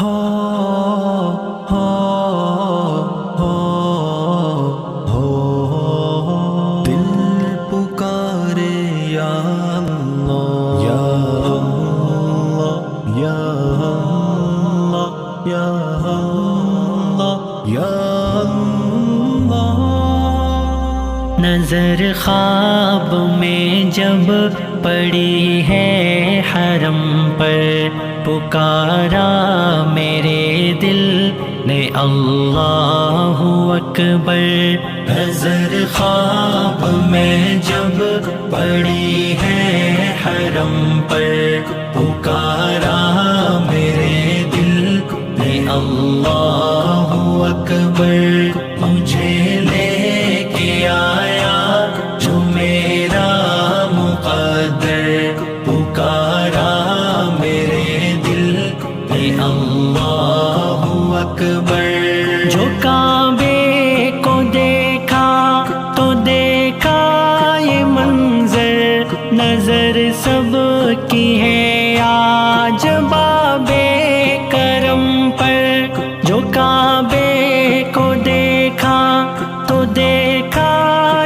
ہو ہو ہو ہو دل پکارے یا اللہ یا اللہ یا اللہ یا اللہ۔ نظر خواب میں جب پڑی ہے حرم پر، پکارا میرے دل نے اللہ اکبر۔ نظر خواب میں جب پڑی ہے حرم پر، پکارا میرے دل نے اللہ اکبر۔ مجھے لے کے آیا جو میرا مقدر، پکارا میرے دل نے اللہ اکبر۔ جو کعبے کو دیکھا تو دیکھا یہ منظر، نظر سب کی ہے آج بابے کرم پر۔ جو کعبے کو دیکھا تو دیکھا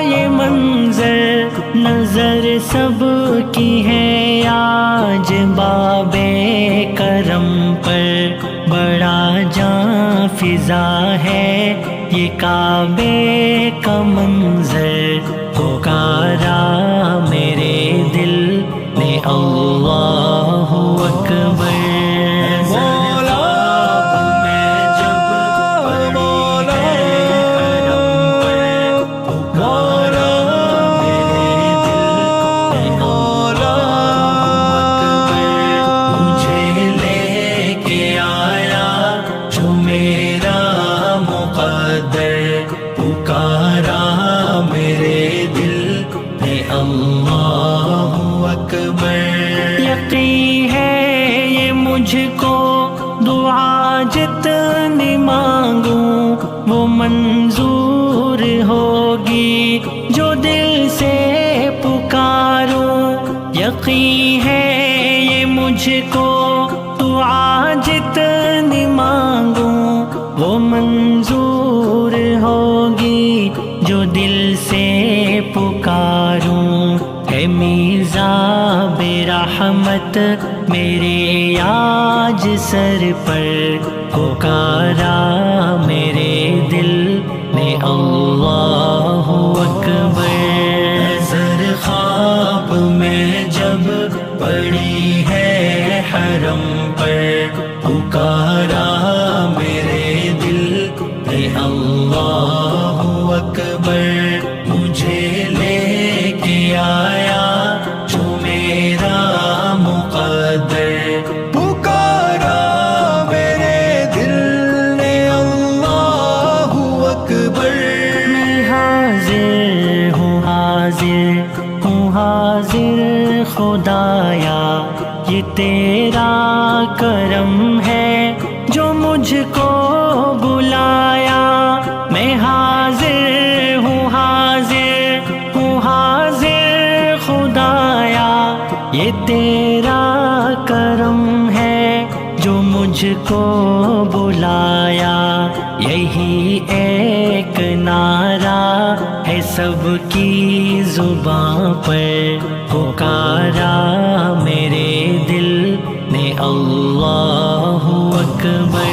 یہ منظر، نظر سب کی ہے آج بابے کرم پر۔ بڑا جاں فضا ہے یہ کعبے کا منظر، پکارا میرے دل نے اللہ اکبر۔ پکارا میرے دل نے اللہ اکبر۔ یقین ہے یہ مجھ کو دعا جتنی مانگوں وہ منظور ہوگی جو دل سے پکاروں۔ یقین ہے یہ مجھ کو دعا جتنی مانگوں وہ منظور ہوگی جو دل سے پکاروں۔ اے میزاب رحمت میرے آج سر پر، پکارا میرے دل نے اللہ اکبر۔ نظر خواب میں جب پڑی ہے حرم پر، پکارا میرے دل نے اللہ اکبر۔ مجھے لے کے آیا جو میرا مقدر، پکارا میرے دل نے اللہ اکبر۔ میں حاضر ہوں حاضر ہوں حاضر خدایا، یہ تیرا کرم ہے جو مجھ کو بلایا۔ میں حاضر ہوں حاضر ہوں حاضر خدایا، یہ تیرا کرم ہے جو مجھ کو بلایا۔ یہی ایک نعرہ ہے سب کی زباں پر، پکارا میرے دل نے اللہ اکبر۔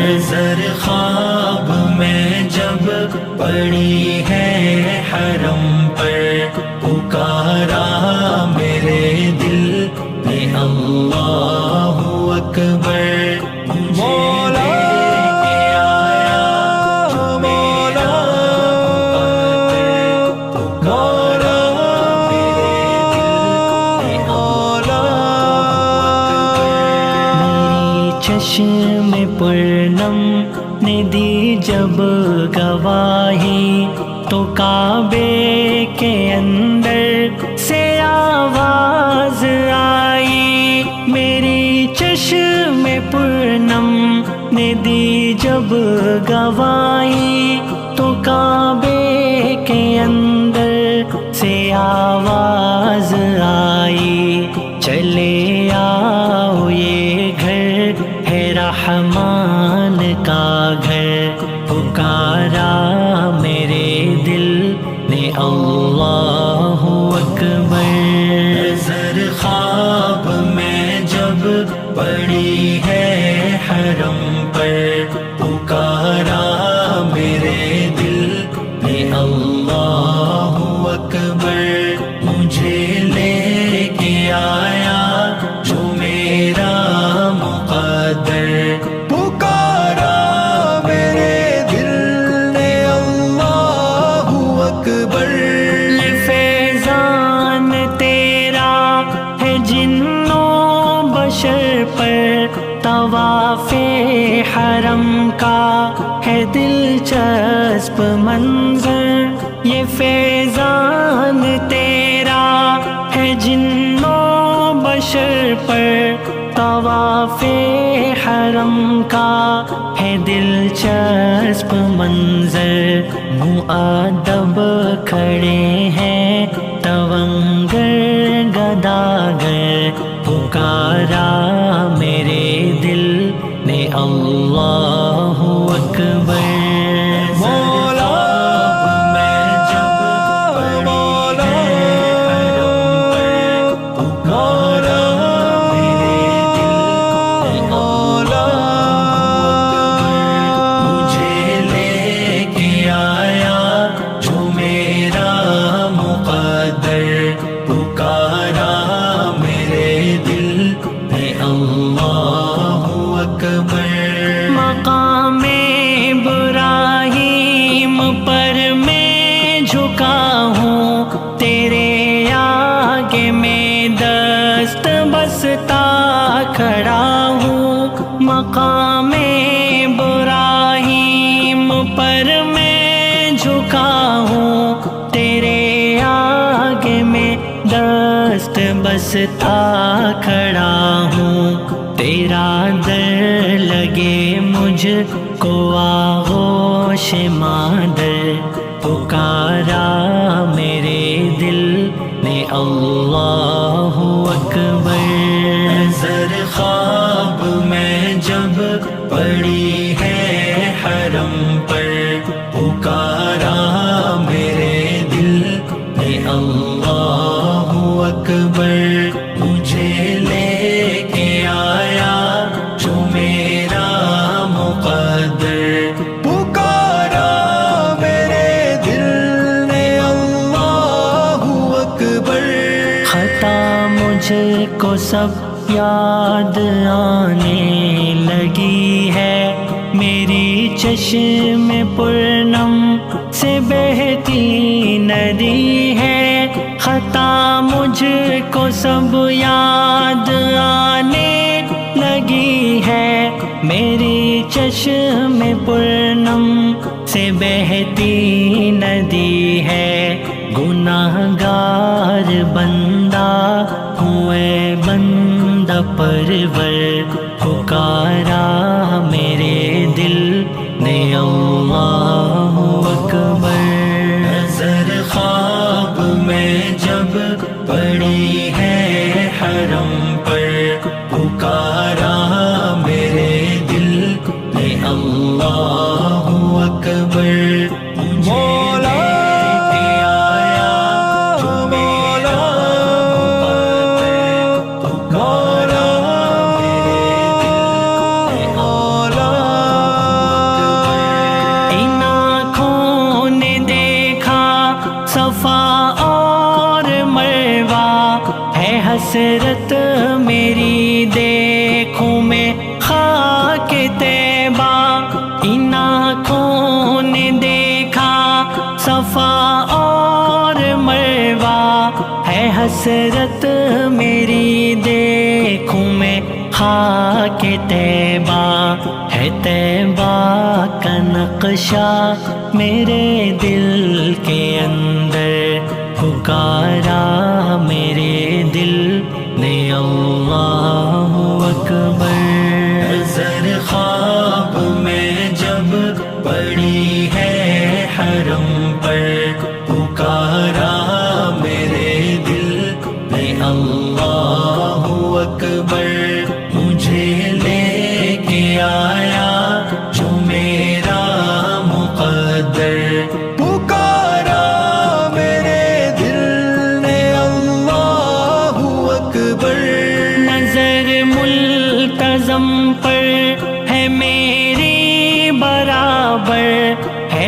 نظر خواب میں جب پڑی ہے حرم پر، پکارا میرے دل نے اللہ اکبر۔ چشم پرنم نے دی جب گواہی تو کعبے کے اندر سے آواز آئی۔ میری چشم پرنم نے دی جب گواہی تو کعبے کے اندر سے آواز آئی۔ چلے آؤ یہ گھر ہے رحمت ارمان کا گھر پکارا میرے دل نے اللہ اکبر۔ نظر خواب میں جب پڑی ہے حرم پر، پکارا میرے دل نے اللہ اکبر۔ مجھے لے کے آیا جو میرا مقدر، پکارا میرے دل نے اللہ اکبر۔ یہ فیضان تیرا ہے جن و بشر پر، طواف حرم کا ہے دلچسپ منظر۔ یہ فیضان تیرا ہے جن و بشر پر، طواف حرم کا ہے دلچسپ منظر۔ مؤدب کھڑے ہیں تونگر گداگر، پکارا میرے دل نے اللہ اکبر۔ مقام ابراہیم پر میں جھکا ہوں، تیرے آگے میں دست بستا کھڑا ہوں۔ مقام ابراہیم پر میں جھکا ہوں، تیرے آگے میں دست بستا کھڑا ہوں۔ تیرا در لگے مجھ کو آغوش مادر، پکارا میرے دل نے اللہ اکبر۔ نظر خواب میں جب پڑی ہے حرم پر، پکارا میرے دل نے اللہ اکبر۔ مجھے لے کے آیا جو میرا مقدر، پکارا میرے دل نے اللہ اکبر۔ خطا مجھ کو سب یاد آنے لگی ہے، میری چشم پرنم سے بہتی ندی ہے۔ خطا مجھ کو سب یاد آنے لگی ہے، میری چشم پرنم سے بہتی ندی ہے۔ گناہ گار بندہ ہوئے بندہ پرور، پکارا میرے دل نے اللہ اکبر۔ نظر خواب میں جب پڑی ہے حرم پر، پکارا میرے دل نے اللہ اکبر۔ حسرت میری دیکھوں میں خاک طیبہ، ان آنکھوں نے دیکھا صفا اور مروہ۔ ہے حسرت میری دیکھوں میں خاک طیبہ، ہے طیبہ کا نقشہ میرے دل کے اندر، پکارا میرے دل نے اللہ اکبر۔ نظر خواب میں جب پڑی ہے حرم پر، پکارا میرے دل نے اللہ اکبر۔ مجھے لے کے آیا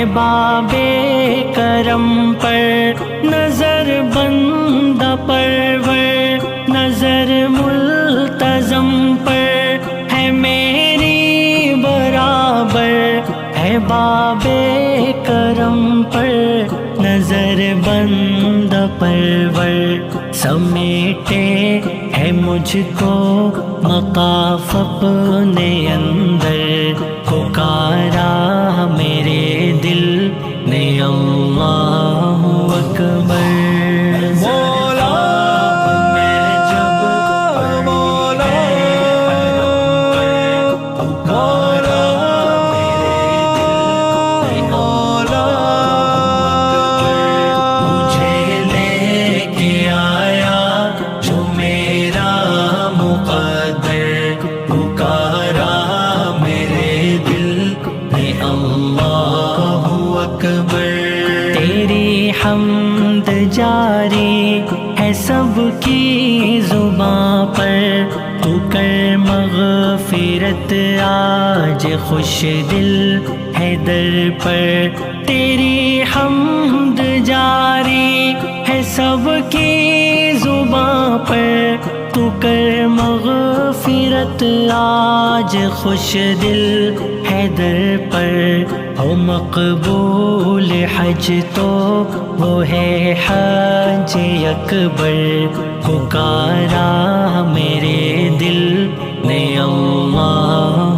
ہے باب کرم پر نظر بندہ پرور، نظر ملتزم پر ہے میری برابر، ہے باب کرم پر نظر بندہ پرور، سمیٹے ہے مجھ کو مقاف اپنے اندر، پکارا میرے دل نے اللہ اکبر۔ مولا میں جب مولا مولا مولا مجھے لے کے آیا جو میرا مقدر، پکارا میرے دل نے اللہ اکبر۔ تیری حمد جاری ہے سب کی زباں پر، تو کر مغفرت آج خوش دل ہے در پر، تیری حمد جاری ہے سب کی زباں پر، تو کر مغفرت آج خوش دل ہے در پر، ہو مقبول حج تو وہ ہے حج اکبر، پکارا میرے دل نے اللہ